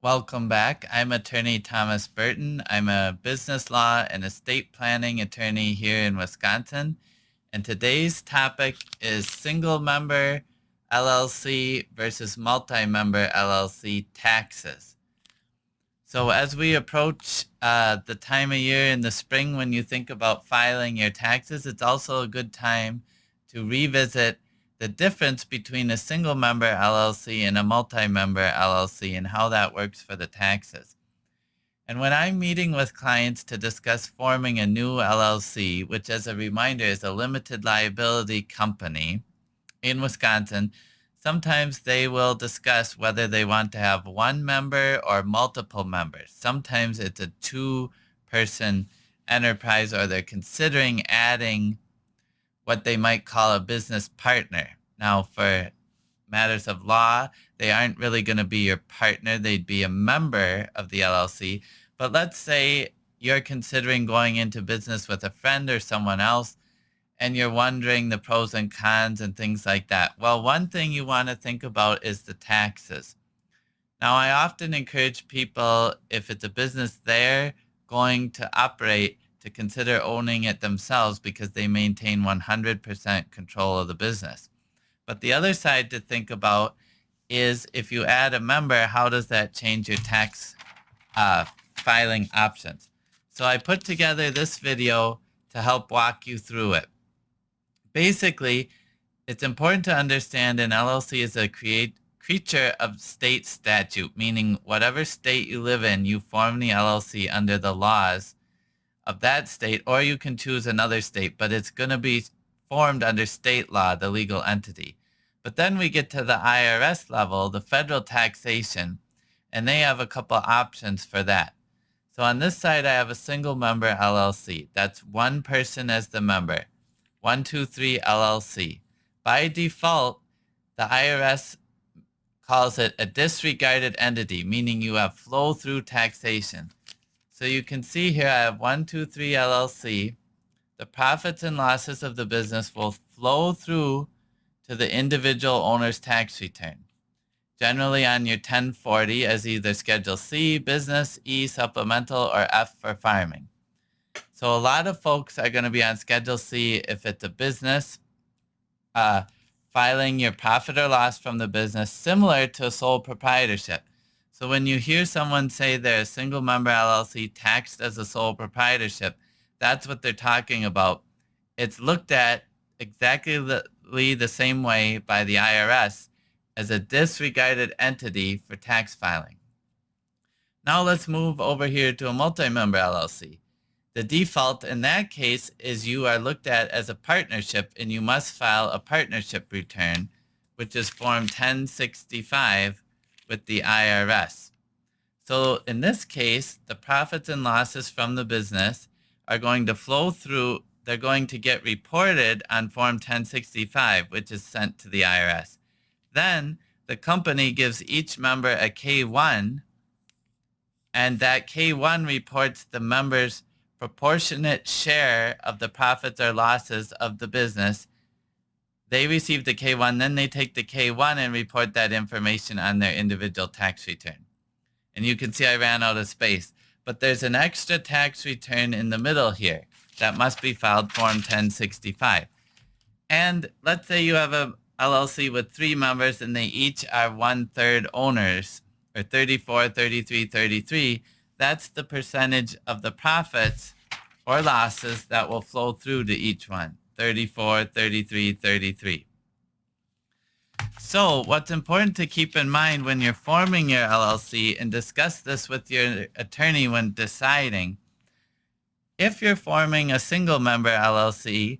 Welcome back. I'm attorney Thomas Burton. I'm a business law and estate planning attorney here in Wisconsin. And today's topic is single member LLC versus multi-member LLC taxes. So as we approach the time of year in the spring when you think about filing your taxes, it's also a good time to revisit the difference between a single member LLC and a multi-member LLC and how that works for the taxes. And when I'm meeting with clients to discuss forming a new LLC, which as a reminder is a limited liability company in Wisconsin, sometimes they will discuss whether they want to have one member or multiple members. Sometimes it's a two-person enterprise, or they're considering adding what they might call a business partner. Now, for matters of law, they aren't really going to be your partner. They'd be a member of the LLC. But let's say you're considering going into business with a friend or someone else, and you're wondering the pros and cons and things like that. Well, one thing you want to think about is the taxes. Now, I often encourage people, if it's a business they're going to operate, to consider owning it themselves because they maintain 100% control of the business. But the other side to think about is if you add a member, how does that change your tax filing options? So I put together this video to help walk you through it. Basically, it's important to understand an LLC is a creature of state statute, meaning whatever state you live in, you form the LLC under the laws of that state, or you can choose another state, but it's going to be formed under state law, the legal entity. But then we get to the IRS level, the federal taxation, and they have a couple options for that. So on this side, I have a single member LLC. That's one person as the member. 123 LLC. By default, the IRS calls it a disregarded entity, meaning you have flow-through taxation. So you can see here I have 123 LLC. The profits and losses of the business will flow through to the individual owner's tax return, generally on your 1040 as either Schedule C, Business, E, Supplemental, or F for farming. So a lot of folks are going to be on Schedule C if it's a business, filing your profit or loss from the business, similar to a sole proprietorship. So when you hear someone say they're a single member LLC taxed as a sole proprietorship, that's what they're talking about. It's looked at exactly the same way by the IRS as a disregarded entity for tax filing. Now let's move over here to a multi-member LLC. The default in that case is you are looked at as a partnership and you must file a partnership return, which is Form 1065 with the IRS. So in this case, the profits and losses from the business are going to flow through, they're going to get reported on Form 1065, which is sent to the IRS. Then the company gives each member a K-1, and that K-1 reports the member's proportionate share of the profits or losses of the business. They receive the K-1, then they take the K-1 and report that information on their individual tax return. And you can see I ran out of space, but there's an extra tax return in the middle here that must be filed Form 1065. And let's say you have a LLC with 3 members and they each are 1/3 owners, or 34, 33, 33. That's the percentage of the profits or losses that will flow through to each one. 34, 33, 33. So what's important to keep in mind when you're forming your LLC, and discuss this with your attorney when deciding, if you're forming a single member LLC,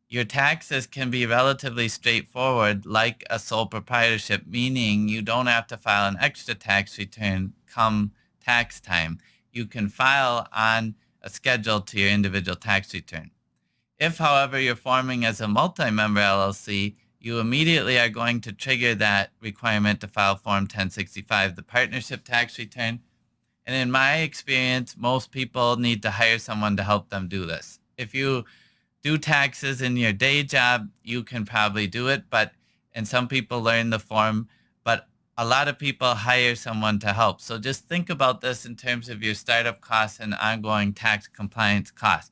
your taxes can be relatively straightforward like a sole proprietorship, meaning you don't have to file an extra tax return come tax time. You can file on a schedule to your individual tax return. If, however, you're forming as a multi-member LLC, you immediately are going to trigger that requirement to file Form 1065, the partnership tax return. And in my experience, most people need to hire someone to help them do this. If you do taxes in your day job, you can probably do it, and some people learn the form. But a lot of people hire someone to help. So just think about this in terms of your startup costs and ongoing tax compliance costs.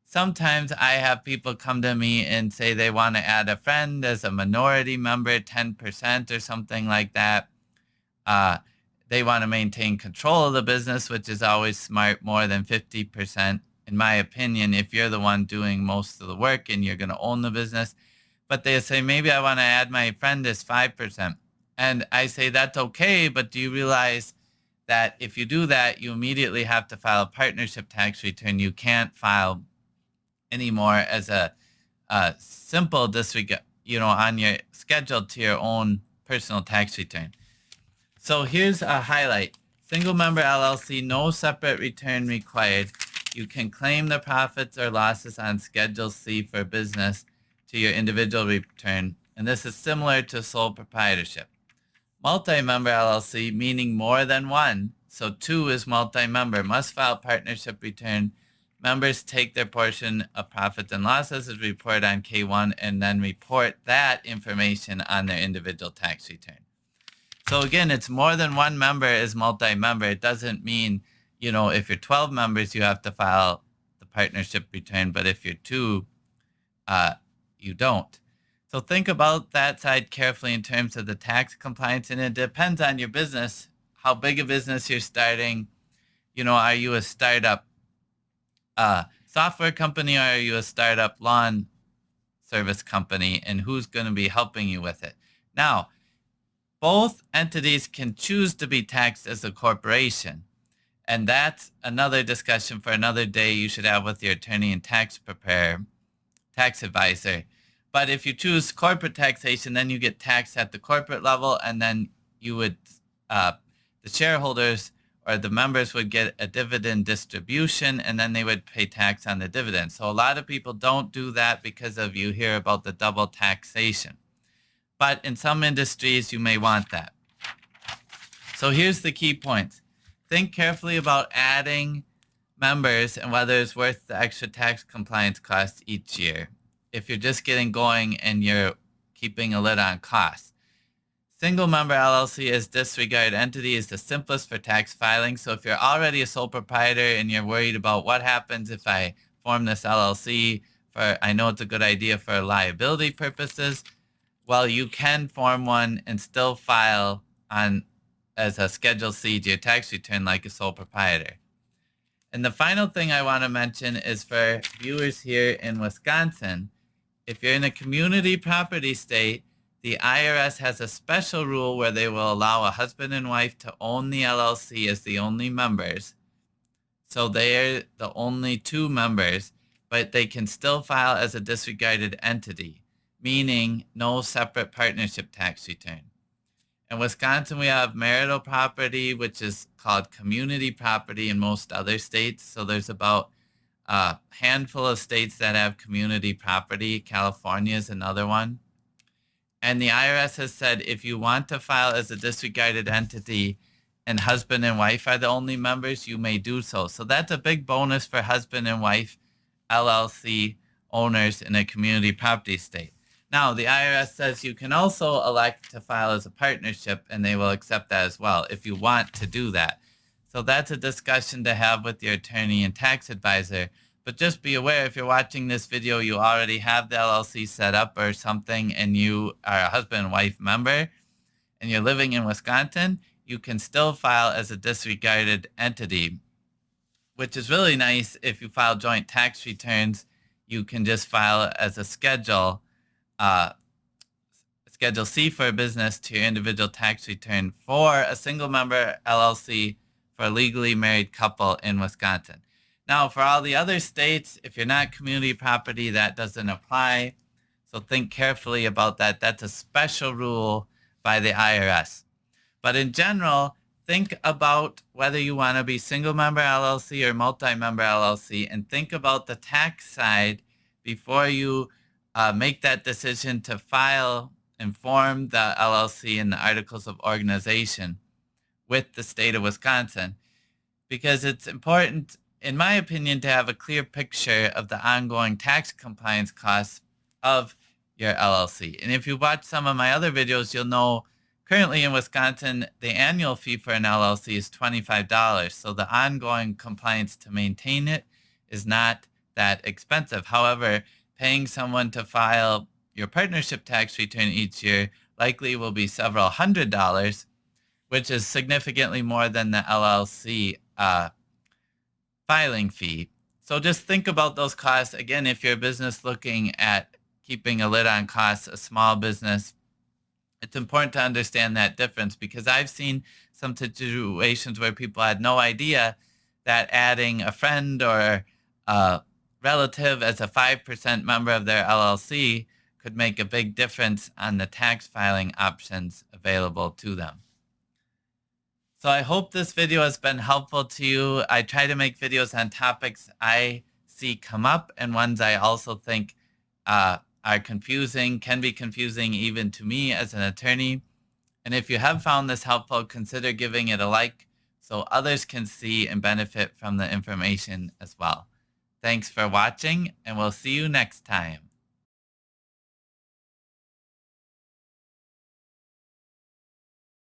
Sometimes I have people come to me and say they want to add a friend as a minority member, 10% or something like that. They want to maintain control of the business, which is always smart, more than 50%. In my opinion, if you're the one doing most of the work and you're going to own the business. But they say, maybe I want to add my friend as 5%. And I say, that's okay, but do you realize that if you do that, you immediately have to file a partnership tax return? You can't file anymore as a simple disregard, on your scheduled to your own personal tax return. So here's a highlight. Single member LLC, no separate return required. You can claim the profits or losses on Schedule C for business to your individual return, and this is similar to sole proprietorship. Multi-member LLC, meaning more than one, so two is multi-member, must file partnership return. Members take their portion of profits and losses as reported on K1 and then report that information on their individual tax return. So again, it's more than one member is multi-member. It doesn't mean, if you're 12 members, you have to file the partnership return, but if you're two, you don't. So think about that side carefully in terms of the tax compliance, and it depends on your business, how big a business you're starting. Are you a startup software company, or are you a startup lawn service company, and who's going to be helping you with it? Now, both entities can choose to be taxed as a corporation, and that's another discussion for another day you should have with your attorney and tax advisor. But if you choose corporate taxation, then you get taxed at the corporate level, and then you would, the shareholders or the members would get a dividend distribution, and then they would pay tax on the dividend. So a lot of people don't do that because of you hear about the double taxation. But in some industries, you may want that. So here's the key points. Think carefully about adding members and whether it's worth the extra tax compliance costs each year. If you're just getting going and you're keeping a lid on costs. Single member LLC as disregarded entity is the simplest for tax filing. So if you're already a sole proprietor and you're worried about what happens if I form this LLC I know it's a good idea for liability purposes, well, you can form one and still file as a Schedule C to your tax return like a sole proprietor. And the final thing I want to mention is for viewers here in Wisconsin, if you're in a community property state, the IRS has a special rule where they will allow a husband and wife to own the LLC as the only members. So they're the only two members, but they can still file as a disregarded entity, meaning no separate partnership tax return. In Wisconsin, we have marital property, which is called community property in most other states. So there's about a handful of states that have community property. California is another one. And the IRS has said if you want to file as a disregarded entity and husband and wife are the only members, you may do so. So that's a big bonus for husband and wife LLC owners in a community property state. Now, the IRS says you can also elect to file as a partnership, and they will accept that as well if you want to do that. So that's a discussion to have with your attorney and tax advisor. But just be aware, if you're watching this video, you already have the LLC set up or something, and you are a husband and wife member, and you're living in Wisconsin, you can still file as a disregarded entity, which is really nice. If you file joint tax returns, you can just file as a Schedule C for a business to your individual tax return for a single member LLC for a legally married couple in Wisconsin. Now, for all the other states, if you're not community property, that doesn't apply. So think carefully about that. That's a special rule by the IRS. But in general, think about whether you want to be single member LLC or multi-member LLC, and think about the tax side before you make that decision to file and form the LLC and the Articles of Organization with the state of Wisconsin, because it's important, in my opinion, to have a clear picture of the ongoing tax compliance costs of your LLC. And if you watch some of my other videos, you'll know Currently in Wisconsin, the annual fee for an LLC is $25, so the ongoing compliance to maintain it is not that expensive. However, paying someone to file your partnership tax return each year likely will be several $100s, which is significantly more than the LLC filing fee. So just think about those costs. Again, if you're a business looking at keeping a lid on costs, a small business, it's important to understand that difference, because I've seen some situations where people had no idea that adding a friend or a relative as a 5% member of their LLC could make a big difference on the tax filing options available to them. So I hope this video has been helpful to you. I try to make videos on topics I see come up and ones I also think are confusing, can be confusing even to me as an attorney. And if you have found this helpful, consider giving it a like so others can see and benefit from the information as well. Thanks for watching, and we'll see you next time.